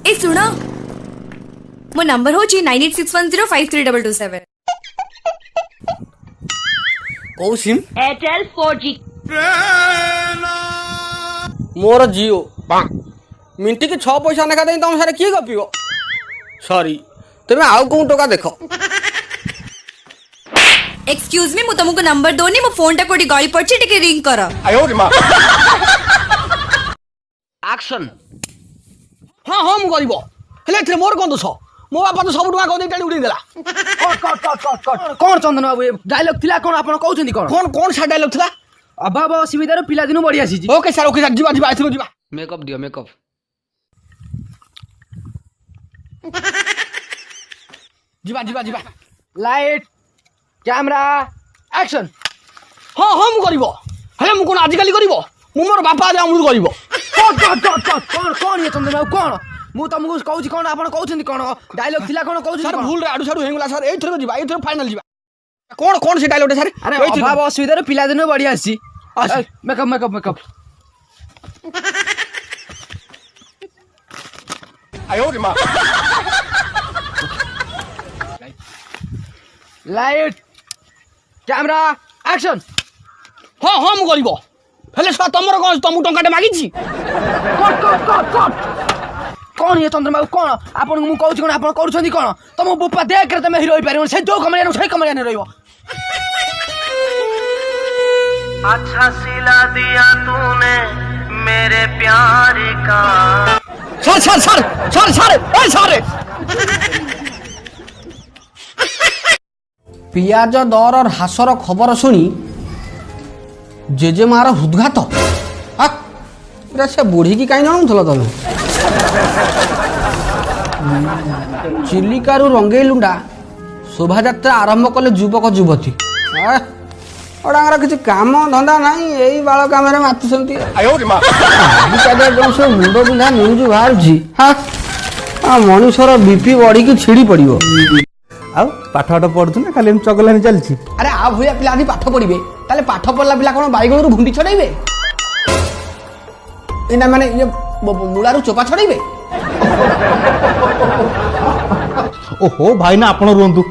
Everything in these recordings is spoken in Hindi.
ए सुना मो नंबर हो 9861053227 कौ सिम एयरटेल 4G मोर जियो मिंटी की 6 पैसा नेखा दे तुम सारे किए गपिब सॉरी तुम्हें आउ कौन टका देख एक्सक्यूज मी मु तुमको नंबर दोनी मो फोन टा कोडी गळी पड़छि टिके रिंग कर एक्शन हाँ हाँ मु करबो हेले एथरे मोर कोन दोष मो बापा तो सब टका कोन टाणी उडी देला कौन चंदन बाबू डायलॉग थिला कौन आपण कहउछंदी कौन कौन कौन सा डायलॉग थिला अभाव असुविधार पिला दिनु बढी आसी ओके सर जीवा जीवा आइथरो जीवा मेकअप दियो मेकअप जीवा जीवा जीवा लाइट कैमरा एक्शन हाँ हाँ मु करबो हेले मु कोन आजिकाली करबो मु मोर बापा जे अमृत करबो कौन कौन ये चंदन बाबू कौन मु तुमको कहउछि कौन आपण कहउछंदी कौन डायलॉग थिला कौन कहउछि सर भूल रे आडू साडू हेंगला सर एथरो जीवा एथरो फाइनल जीवा कौन कौन से डायलॉग सर अरे अभाव असुविधार पिला दिनु बढी आसी मेकअप मेकअप मेकअप आयो रे मां लाइट कैमरा एक्शन हाँ हाँ मु करबो हेले सर तमरो कोन तमु टंकाटे मागिछि कौन ये चंद्र बाबू कौन आपण मु कहउछि कोन आपण करूछंदी कोन तम बुपा देख के तमे हीरो होई पारियो से जो कमरिया से कमरिया ने रहइबो अच्छा सिला दिया तूने मेरे प्यार का सर सर सर सर सर ए सर पियाज दर और हासर खबर शुणी जेजेमार हृदघात से बुढ़ी की कहीं जानूल तुम चिलिकारु रंगे लुंडा शोभा यात्रा आरंभ कले युवक युवती किसी काम धंदा ना यही बाल कम मातुंट मुंड बिंधा न्यूज बाहर मनुष्यर बीपी बढ़ी छिड़ी पड़ो आउ पाठ पढ़ु ना खाली चगलानी चलती अरे आ भाया पिला पाठ पढ़े ताले पाठ पढ़ला पिला कौन बैगण भुंडी छड़े इना माने ये मूलारू चोपा छड़े ओहो भाई ना आपण रुहतु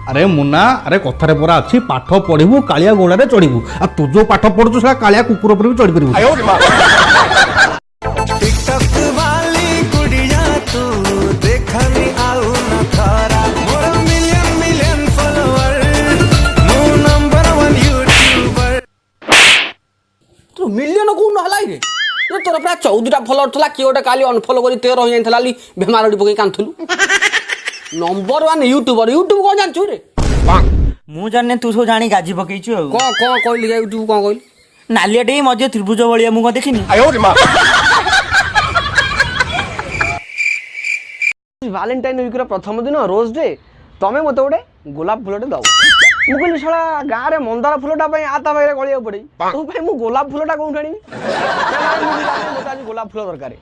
अरे मुन्ना अरे कथारे परा अच्छी पाठ पढ़ू कालिया गोड़े चढ़ू आ तू जो पाठ पढ़ु से कालिया कुकुर पर भी चढ़ी पारू मिलियन कौन है तोर प्राय 14टा फलोवर था किए गोटे काली अनफलो कर 13 हो जाता भेमारडी पकई कांथलु नंबर 1 यूट्यूबर यूट्यूब कौन जानछु रे मु जाने तू सब जानी गाजी पकईछु कौन कहली यूट्यूब कौन कहली नालियाटे मध्य त्रिभुज भलिया मु कौन देखिनी वैलेंटाइन वीक प्रथम दिन रोज डे तमे मत गोटे गोलाप फूलटे दो मु कहली साला गाँव में मंदार फूलटा आता पाखे गलिया पड़े तू मु गोलाप फूलटा कौन आनी मत आज गोलाप फूल दरकार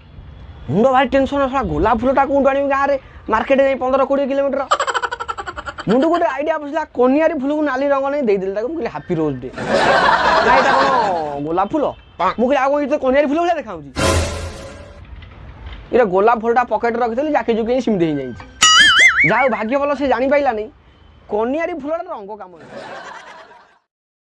मुंड भारी टेंशन साला गोलाप फूलटा कौन आनी गाँव में मार्केट जाए 15-20 किलोमीटर मुंड गोटे आइडिया पसला कनियारी फूल को नाली रंग नहीं देदेल कहली हापी रोज डे ना यहाँ कौन गोलाप फूल मुझे आगे ये कनियारी फूल भाई देखा ये गोलाप फूलटा पकेट रखी जाके जुके सिमती हो जाए भाग्य भल से जानी पाइला नहीं कनियारी फूलटा रंग काम